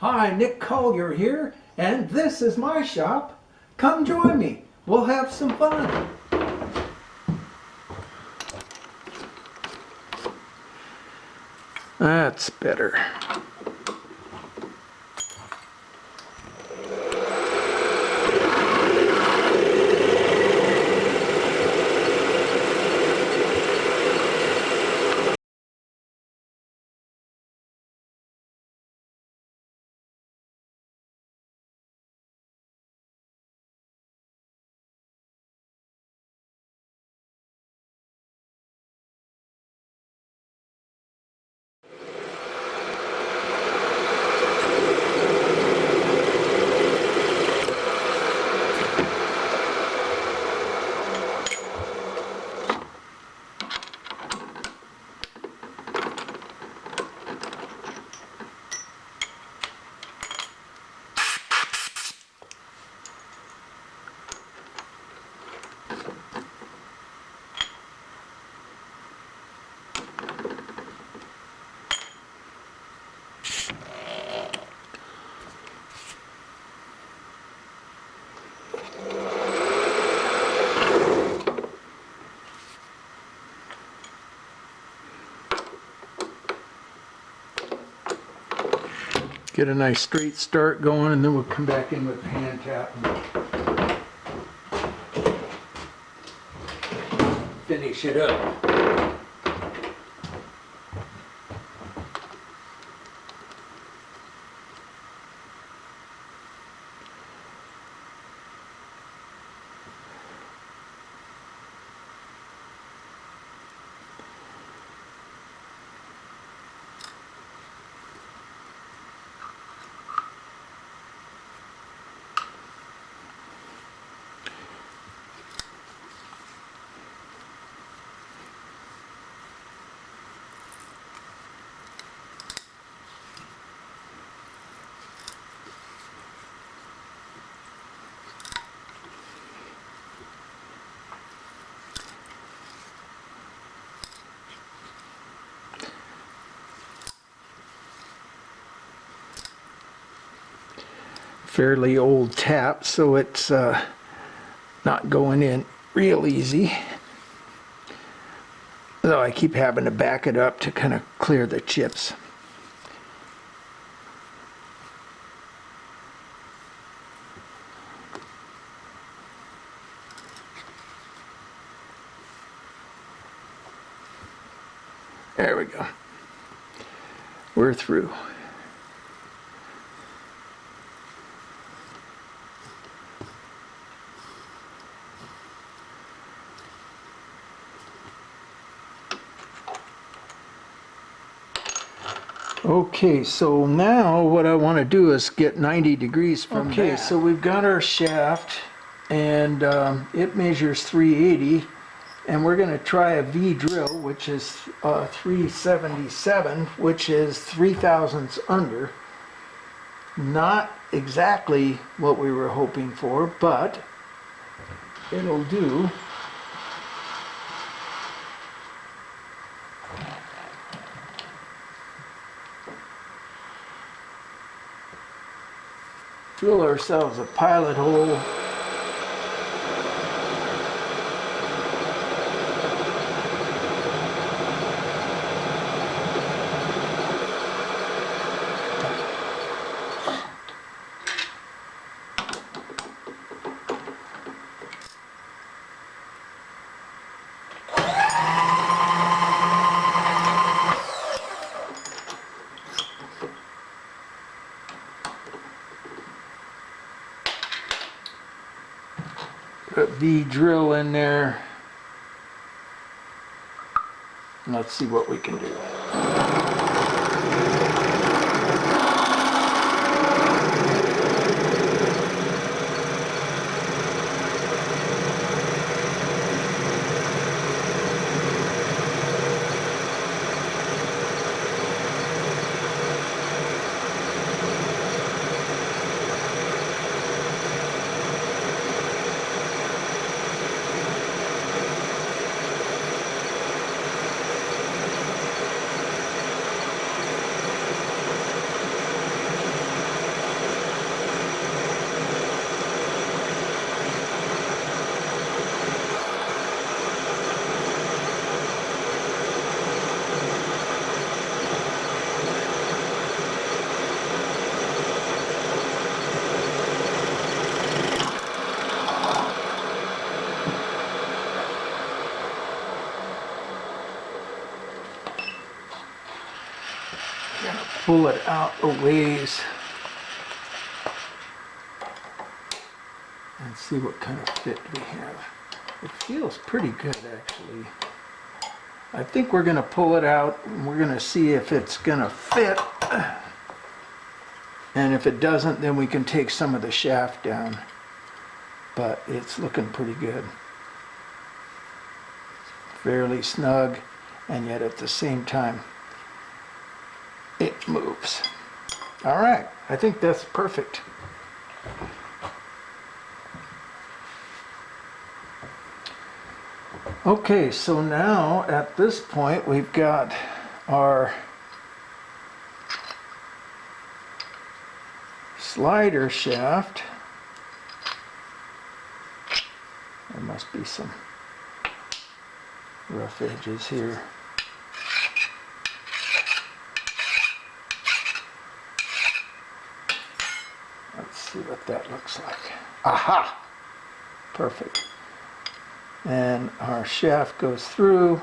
Hi, Nick Collier here, and this is my shop. Come join me. We'll have some fun. That's better. Get a nice straight start going, and then we'll come back in with the hand tap and finish it up. Fairly old tap, so it's not going in real easy. So I keep having to back it up to kind of clear the chips. There we go. We're through. Okay, so now what I want to do is get 90 degrees from that. Okay, so we've got our shaft, and it measures 380, and we're going to try a V drill, which is 377, which is 3 thousandths under. Not exactly what we were hoping for, but it'll do. Drill ourselves a pilot hole. Put a V drill in there. Let's see what we can do. Gonna pull it out a ways and see what kind of fit we have. It feels pretty good, actually. I think we're gonna pull it out and we're gonna see if it's gonna fit. And if it doesn't, then we can take some of the shaft down. But it's looking pretty good. Fairly snug, and yet at the same time, it moves. All right, I think that's perfect. Okay, so now at this point, we've got our slider shaft. There must be some rough edges here. Let's see what that looks like. Aha! Perfect. And our shaft goes through.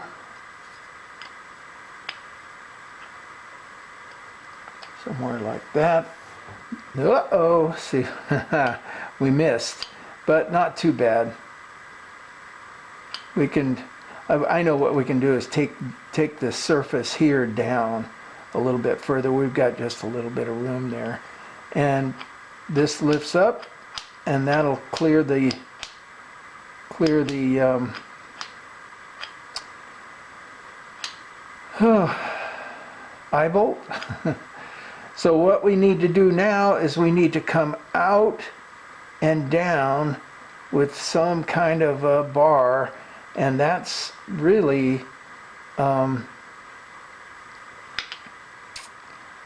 Somewhere like that. Uh-oh, see, we missed, but not too bad. We can, I know what we can do is take the surface here down a little bit further. We've got just a little bit of room there. And this lifts up, and that'll clear the eye bolt. So what we need to do now is we need to come out and down with some kind of a bar, and that's really and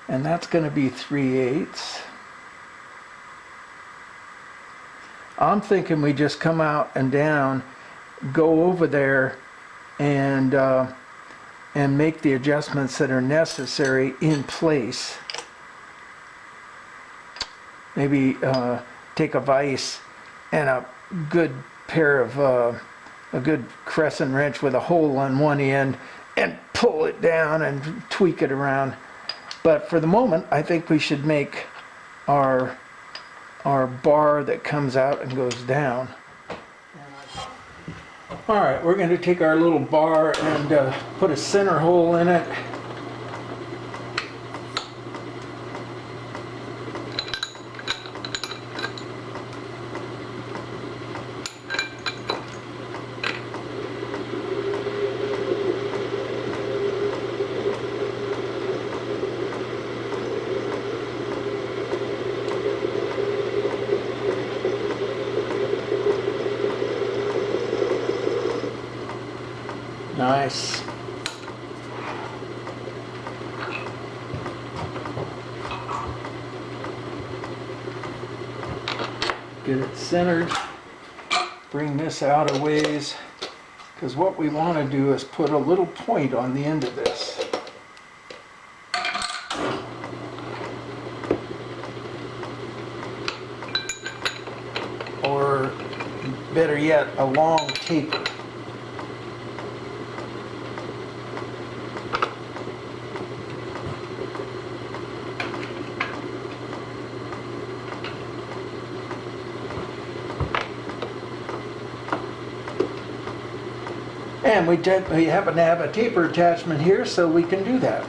that's going to be 3/8. I'm thinking we just come out and down, go over there, and make the adjustments that are necessary in place. Maybe take a vise and a good pair of a good crescent wrench with a hole on one end and pull it down and tweak it around. But for the moment, I think we should make our bar that comes out and goes down. All right, we're going to take our little bar and put a center hole in it. Nice. Get it centered. Bring this out a ways, because what we want to do is put a little point on the end of this. Or better yet, a long taper. And we happen to have a taper attachment here, so we can do that.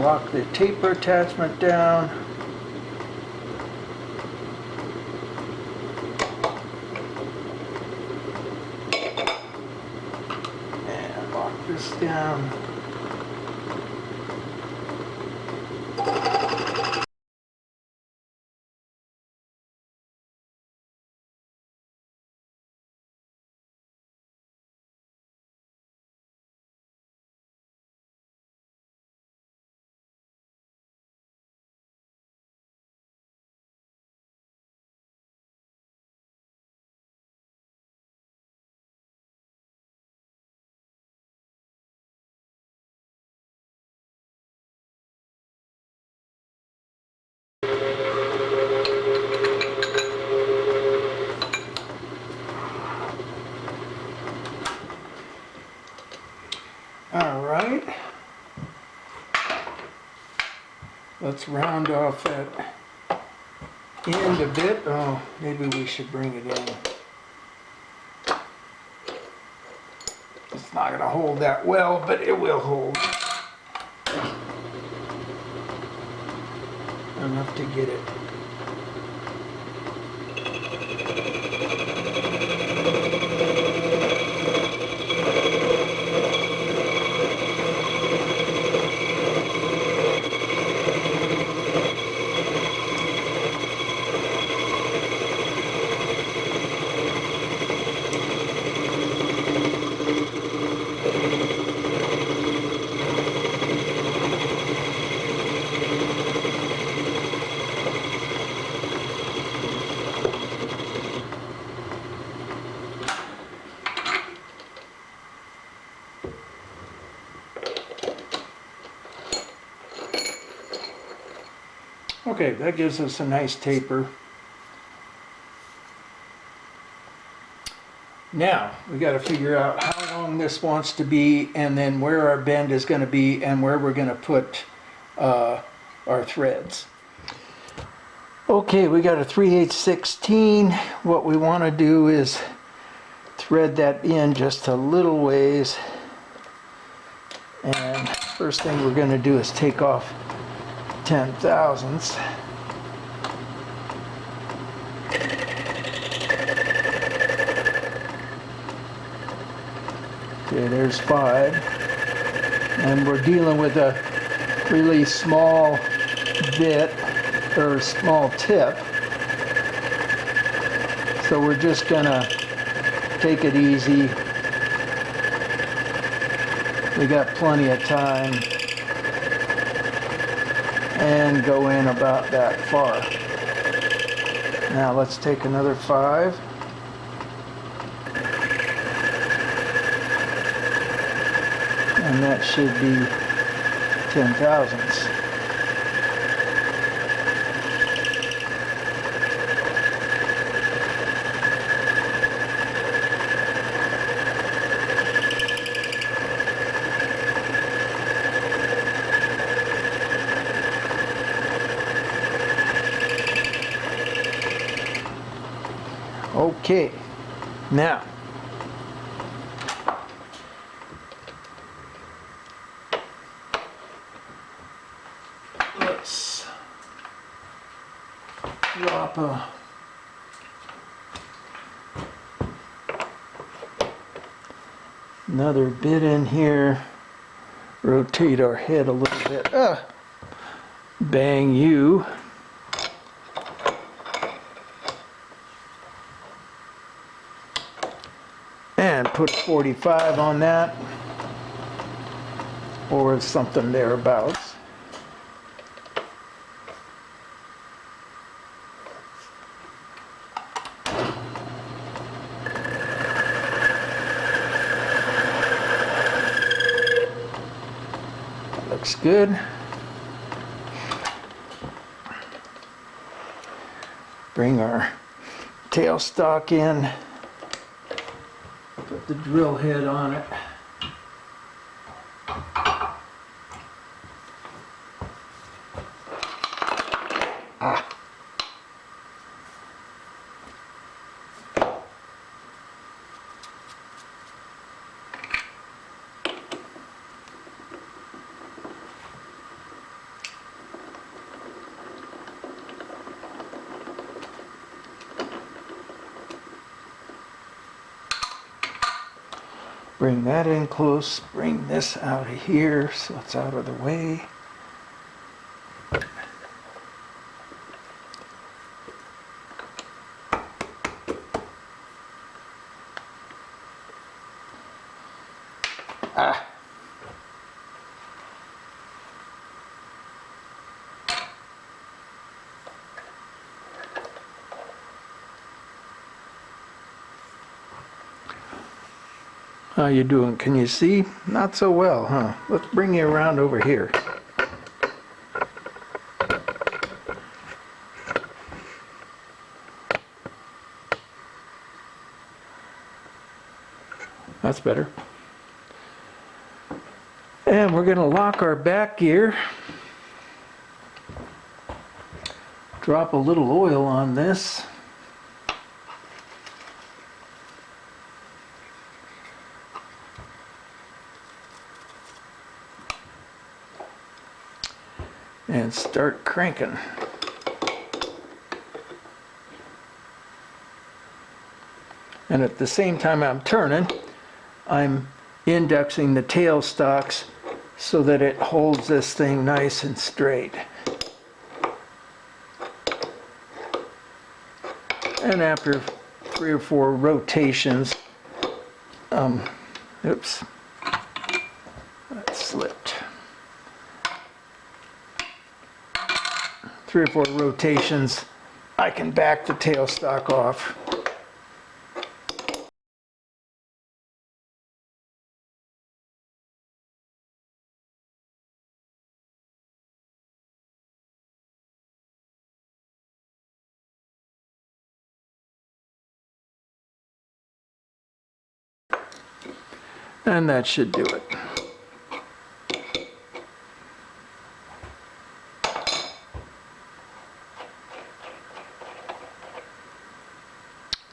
Lock the taper attachment down. And lock this down. All right. Let's round off that end a bit. Oh, maybe we should bring it in. It's not going to hold that well, but it will hold enough to get it. Okay, that gives us a nice taper. Now, we got to figure out how long this wants to be, and then where our bend is going to be, and where we're going to put our threads. Okay, we got a 3/8 16. What we want to do is thread that in just a little ways. And first thing we're going to do is take off 10/1000ths. Okay, there's 5. And we're dealing with a really small bit, or small tip. So we're just gonna take it easy. We got plenty of time. And go in about that far. Now let's take another 5. And that should be 10/1000ths. Okay, now let's drop another bit in here, rotate our head a little bit, bang you. And put 45 on that, or something thereabouts. Looks good. Bring our tailstock in. Put the drill head on it. Bring that in close, bring this out of here so it's out of the way. How you doing? Can you see? Not so well, huh? Let's bring you around over here. That's better. And we're going to lock our back gear. Drop a little oil on this. And start cranking. And at the same time I'm turning, I'm indexing the tailstocks so that it holds this thing nice and straight. And after 3 or 4 rotations, oops, that slipped. 3 or 4 rotations, I can back the tailstock off. And that should do it.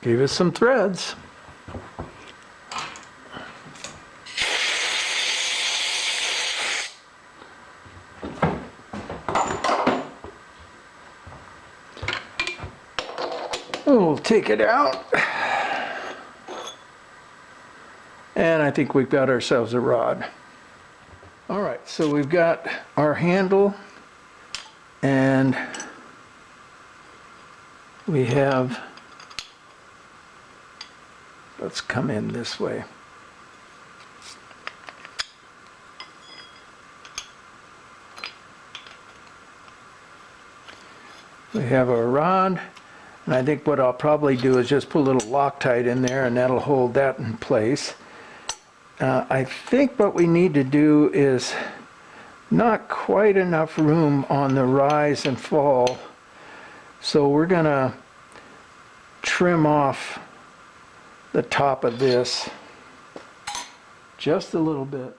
Gave us some threads. We'll take it out. And I think we've got ourselves a rod. All right, so we've got our handle, and we have, let's come in this way. We have our rod, and I think what I'll probably do is just put a little Loctite in there, and that'll hold that in place. I think what we need to do is not quite enough room on the rise and fall, so we're going to trim off the top of this just a little bit.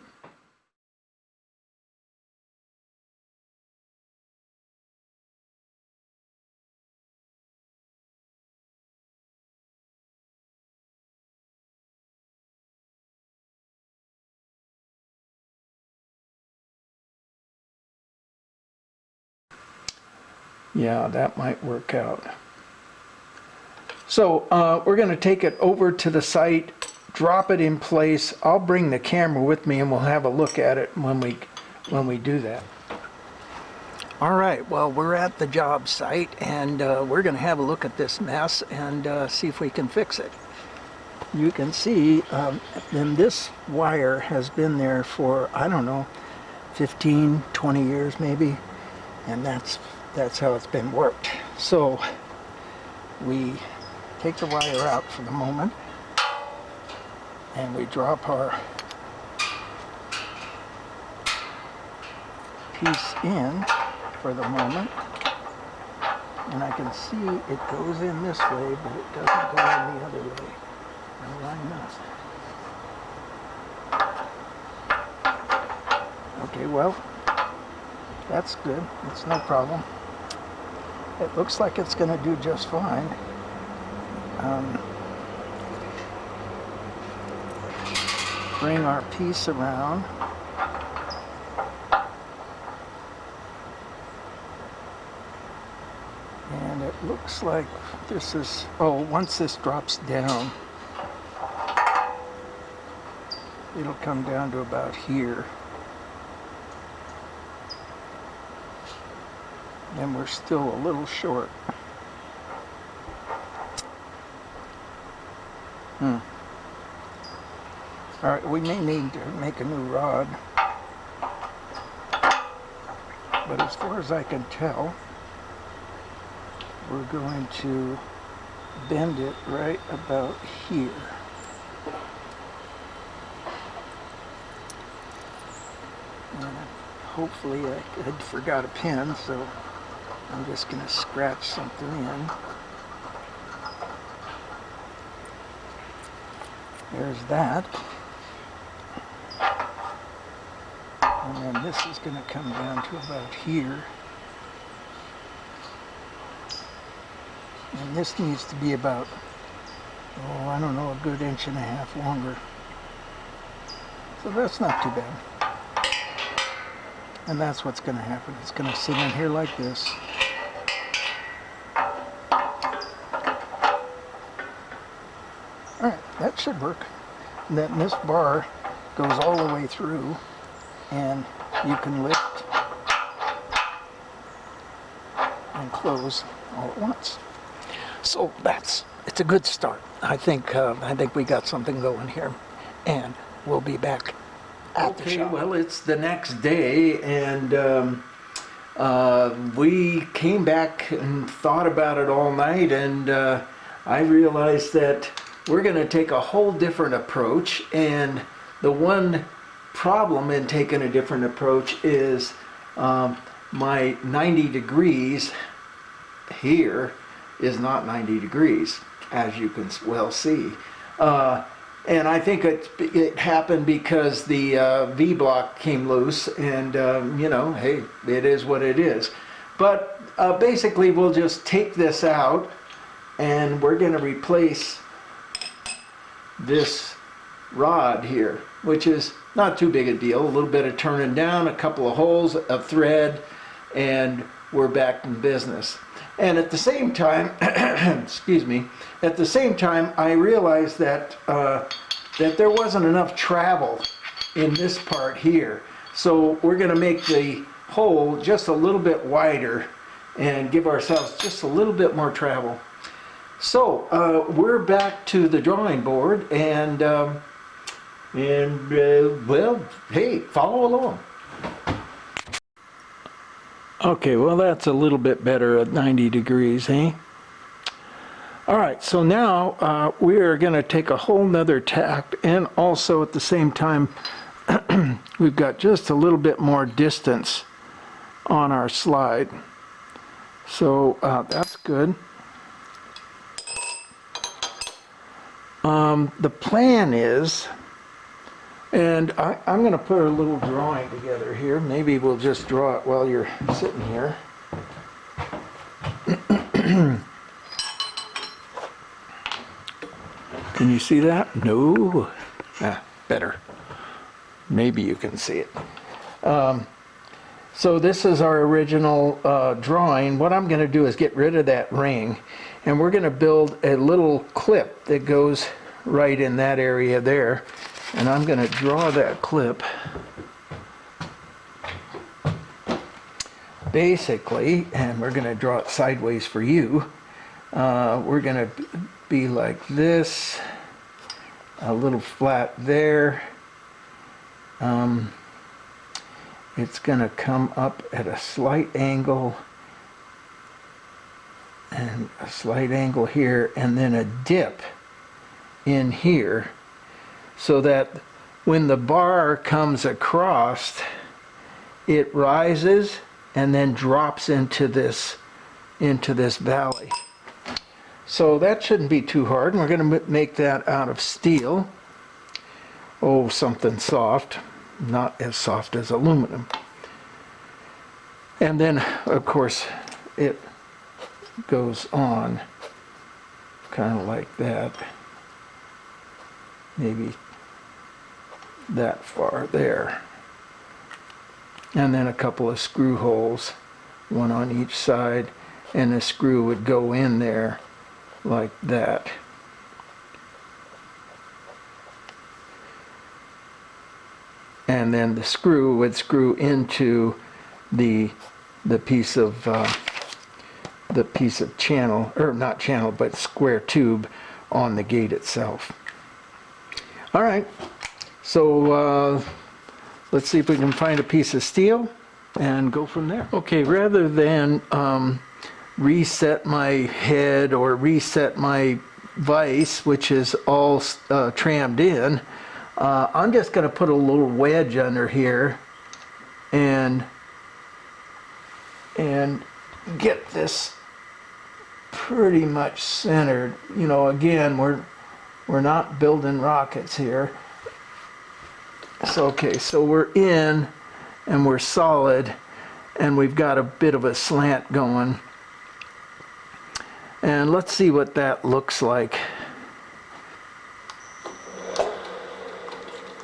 Yeah, that might work out. So we're going to take it over to the site, drop it in place. I'll bring the camera with me and we'll have a look at it when we do that. All right, well, we're at the job site, and we're going to have a look at this mess and see if we can fix it. You can see then this wire has been there for, I don't know, 15, 20 years maybe, and that's how it's been worked. So we take the wire out for the moment, and we drop our piece in for the moment, and I can see it goes in this way, but it doesn't go in the other way. Now why not? Okay, well, that's good. It's no problem. It looks like it's going to do just fine. Bring our piece around. And it looks like this is, oh, once this drops down, it'll come down to about here. And we're still a little short. All right, we may need to make a new rod, but as far as I can tell, we're going to bend it right about here. And hopefully I forgot a pin, so I'm just going to scratch something in. There's that. And then this is going to come down to about here. And this needs to be about, oh, I don't know, a good 1.5 inches longer. So that's not too bad. And that's what's going to happen. It's going to sit in here like this. Alright, that should work. And then this bar goes all the way through, and you can lift and close all at once. So it's a good start. I think we got something going here, and we'll be back at the shop. Well, it's the next day, and we came back and thought about it all night, and I realized that we're going to take a whole different approach, and the one problem in taking a different approach is my 90 degrees here is not 90 degrees, as you can well see. And I think it happened because the V-block came loose, and you know, hey, it is what it is. But basically we'll just take this out, and we're going to replace this rod here, which is not too big a deal. A little bit of turning down, a couple of holes, a thread, and we're back in business. And at the same time, excuse me, at the same time I realized that that there wasn't enough travel in this part here. So we're going to make the hole just a little bit wider and give ourselves just a little bit more travel. So we're back to the drawing board, and well, hey, follow along. Okay, well, that's a little bit better at 90 degrees, eh? All right, so now we are going to take a whole nother tack, and also at the same time we've got just a little bit more distance on our slide. So that's good. The plan is, and I'm going to put a little drawing together here. Maybe we'll just draw it while you're sitting here. Can you see that? No. Better. Maybe you can see it. So this is our original drawing. What I'm going to do is get rid of that ring, and we're going to build a little clip that goes right in that area there. And I'm going to draw that clip basically, and we're going to draw it sideways for you. We're going to be like this, a little flat there. It's going to come up at a slight angle, and a slight angle here, and then a dip in here, so that when the bar comes across, it rises and then drops into this valley. So that shouldn't be too hard, and we're going to make that out of steel. Oh, something soft, not as soft as aluminum. And then, of course, it goes on kind of like that. Maybe that far there. And then a couple of screw holes, one on each side, and the screw would go in there like that. And then the screw would screw into the piece of channel, or not channel, but square tube on the gate itself. All right, so let's see if we can find a piece of steel and go from there. Okay, rather than reset my head or reset my vise, which is all trammed in, I'm just going to put a little wedge under here and get this pretty much centered. You know, again, we're not building rockets here. So okay, so we're in, and we're solid, and we've got a bit of a slant going. And let's see what that looks like.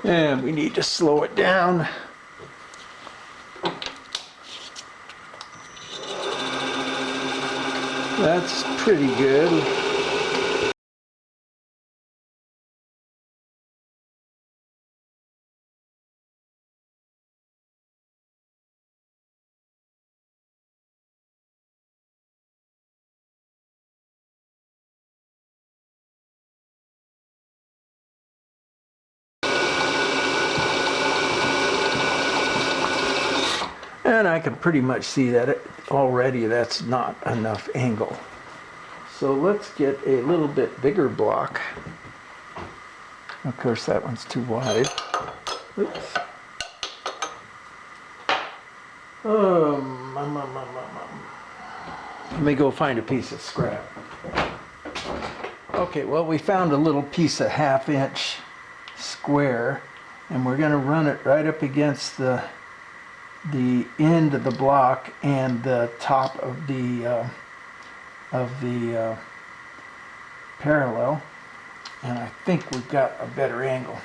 And we need to slow it down. That's pretty good. And I can pretty much see that already that's not enough angle. So let's get a little bit bigger block. Of course, that one's too wide. Oops. Let me go find a piece of scrap. Okay, well, we found a little piece of 1/2 inch square, and we're going to run it right up against the end of the block and the top of the parallel, and I think we've got a better angle.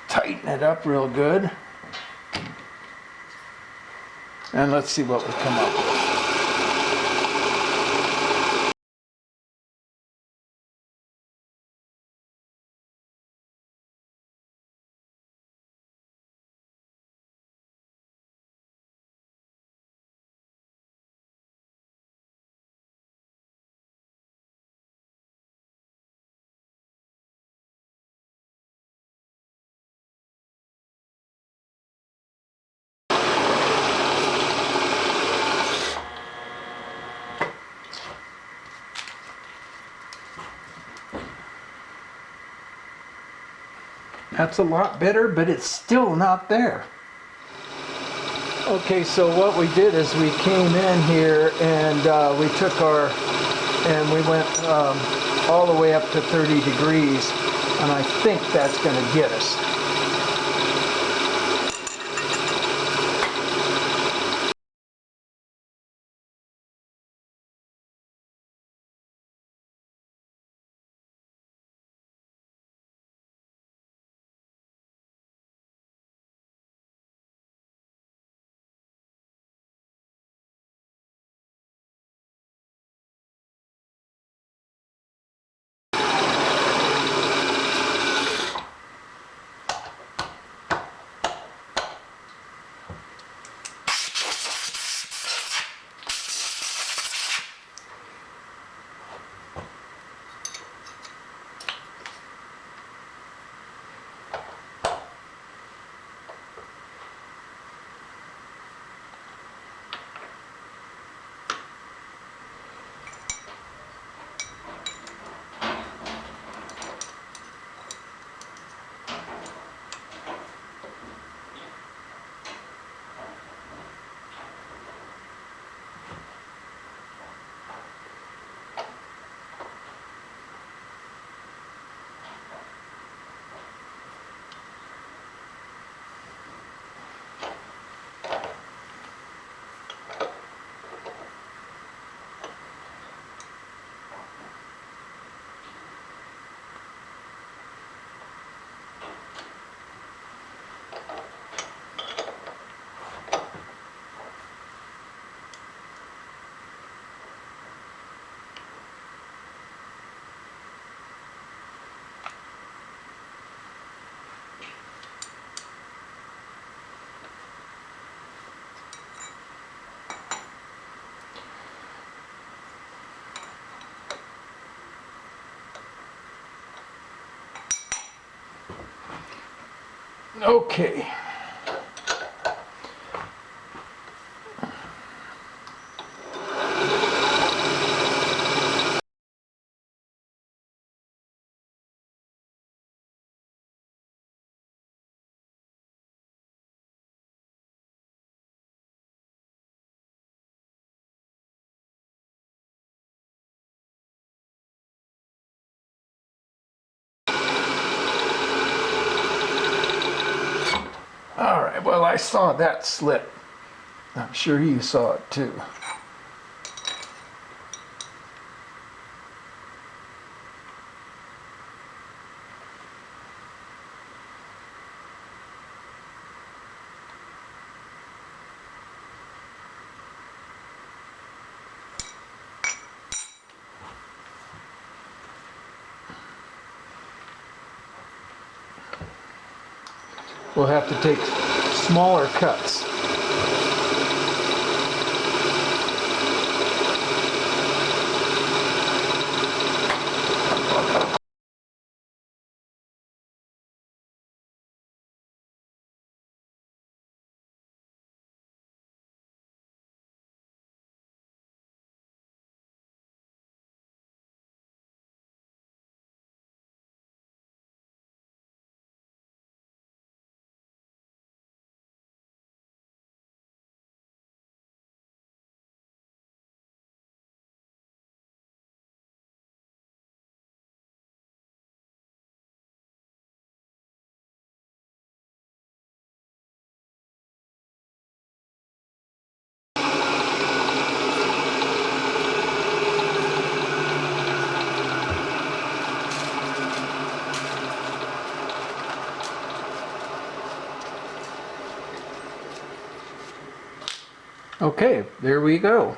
Tighten it up real good, and let's see what we come up with. That's a lot better, but it's still not there. Okay, so what we did is we came in here and we took and we went all the way up to 30 degrees, and I think that's going to get us. Okay. All right, well, I saw that slip. I'm sure you saw it too. We'll have to take smaller cuts. Okay, there we go.